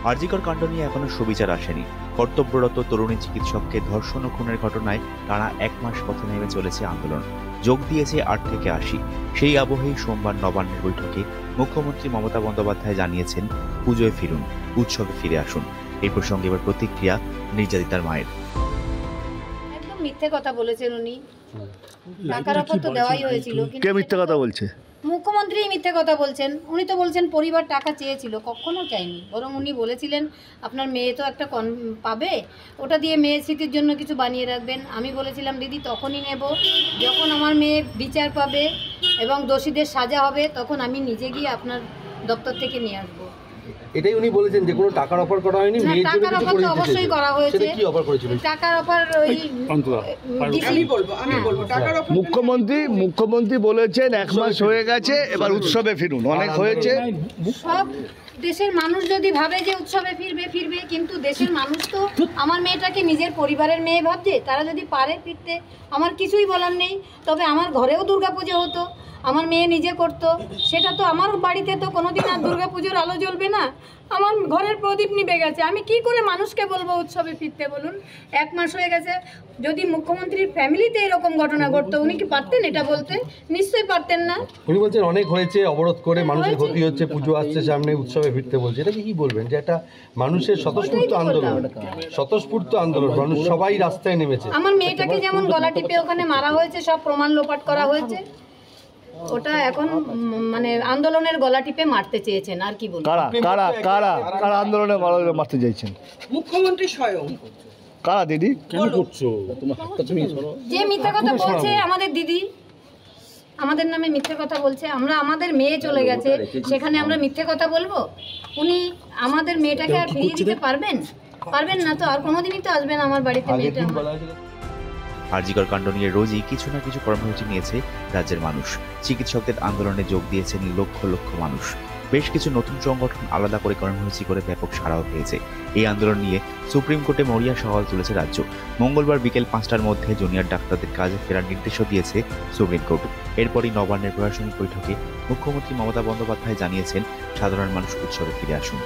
আরজিকর কাণ্ড নিয়ে এখনো সুবিচার আসেনি। কর্তব্যরত তরুণী চিকিৎসককে ধর্ষণ ও খুনের ঘটনায় টানা 1 মাস পথে নেমে চলেছে আন্দোলন। যোগ দিয়েছে 8 থেকে 80। সেই আবহেই সোমবার নবান্নের বৈঠকে মুখ্যমন্ত্রী মমতা বন্দ্যোপাধ্যায় জানিয়েছেন, পুজোয় ফিরুন, উৎসবে ফিরে আসুন। এই প্রসঙ্গে এবার প্রতিক্রিয়া নির্যাতিতার মায়ের। একদম মিথ্যে কথা বলেছেন উনি। টাকার অফার তো দেওয়াই হয়েছিল। কে মিথ্যে কথা বলছে? মুখ্যমন্ত্রী মিথ্যে কথা বলছেন। উনি তো বলছেন পরিবার টাকা চেয়েছিল, কখনো চাইনি। বরং উনি বলেছিলেন আপনার মেয়ে তো একটা পাবে, ওটা দিয়ে মেয়ের স্মৃতির জন্য কিছু বানিয়ে রাখবেন। আমি বলেছিলাম দিদি তখনই নেব যখন আমার মেয়ে বিচার পাবে এবং দোষীদের সাজা হবে, তখন আমি নিজে গিয়ে আপনার দপ্তর থেকে নিয়ে আসবো। এটাই উনি বলেছেন যে কোনো টাকার অফার করা হয়নি, মেয়ের জন্য টাকার অফার তো অবশ্যই করা হয়েছে। সেটা কি অফার করেছিল? টাকার অফার ওই আমি বলবো টাকার অফার। মুখ্যমন্ত্রী বলেছেন 1 মাস হয়ে গেছে, এবার উৎসবে ফিরুন। অনেক হয়েছে। সব দেশের মানুষ যদি ভাবে যে উৎসবে ফিরবে, কিন্তু দেশের মানুষ তো আমার মেয়েটাকে নিজের পরিবারের মেয়ে ভাবছে। তারা যদি পারে ফিরতে, আমার কিছুই বলার নেই। তবে আমার ঘরেও দুর্গাপুজো হতো, আমার মেয়ে নিজে করতো। সেটা তো আমার বাড়িতে তো কোনোদিন আর দুর্গাপুজোর আলো জ্বলবে না। আমার ঘরের প্রদীপ নিভে গেছে। আমি কি করে মানুষকে বলবো উৎসবে ফিরতে বলুন? 1 মাস হয়ে গেছে। যদি মুখ্যমন্ত্রীর ফ্যামিলিতে এরকম ঘটনা ঘটতো, উনি কি পারতেন এটা বলতে? নিশ্চয়ই পারতেন না। উনি বলছেন অনেক হয়েছে, অবরোধ করে মানুষের ক্ষতি হচ্ছে, পুজো আসছে সামনে, উৎসবে ফিরতে বলছে। এটা কি বলবেন যে একটা মানুষের স্বতঃস্ফূর্ত আন্দোলন, মানুষ সবাই রাস্তায় নেমেছে? আমার মেয়েটাকে যেমন গলা টিপে ওখানে মারা হয়েছে, সব প্রমাণ লোপাট করা হয়েছে। ওটা এখন মানে আন্দোলনের গলা টিপে মারতে চেয়েছেন, আর কি বলবো। কারা আন্দোলনে মারতে চাইছেন? মুখ্যমন্ত্রী স্বয়ং। কারা দিদি? কেন করছো? যে মিথ্যা কথা বলছে আমাদের দিদি, আমাদের নামে মিথ্যে কথা বলছে। আমরা আমাদের মেয়ে চলে গেছে, সেখানে আমরা মিথ্যে কথা বলবো? উনি আমাদের মেয়েটাকে আর ফিরিয়ে দিতে পারবেন না তো। আর কোনোদিনই তো আসবেন আমার বাড়িতে মেয়েটা। আরজিকর কাণ্ড নিয়ে রোজই কিছু না কিছু কর্মসূচি নিয়েছে রাজ্যের মানুষ। চিকিৎসকদের আন্দোলনে যোগ দিয়েছেন লক্ষ লক্ষ মানুষ। বেশ কিছু নতুন সংগঠন আলাদা করে কর্মসূচি করে ব্যাপক সাড়াও পেয়েছে। এই আন্দোলন নিয়ে সুপ্রিম কোর্টে মরিয়া সওয়াল তুলেছে রাজ্য। মঙ্গলবার বিকেল 5টার মধ্যে জুনিয়র ডাক্তারদের কাজে ফেরার নির্দেশও দিয়েছে সুপ্রিম কোর্ট। এরপরই নবান্নের প্রশাসনিক বৈঠকে মুখ্যমন্ত্রী মমতা বন্দ্যোপাধ্যায় জানিয়েছেন, সাধারণ মানুষ উৎসবে ফিরে আসুন।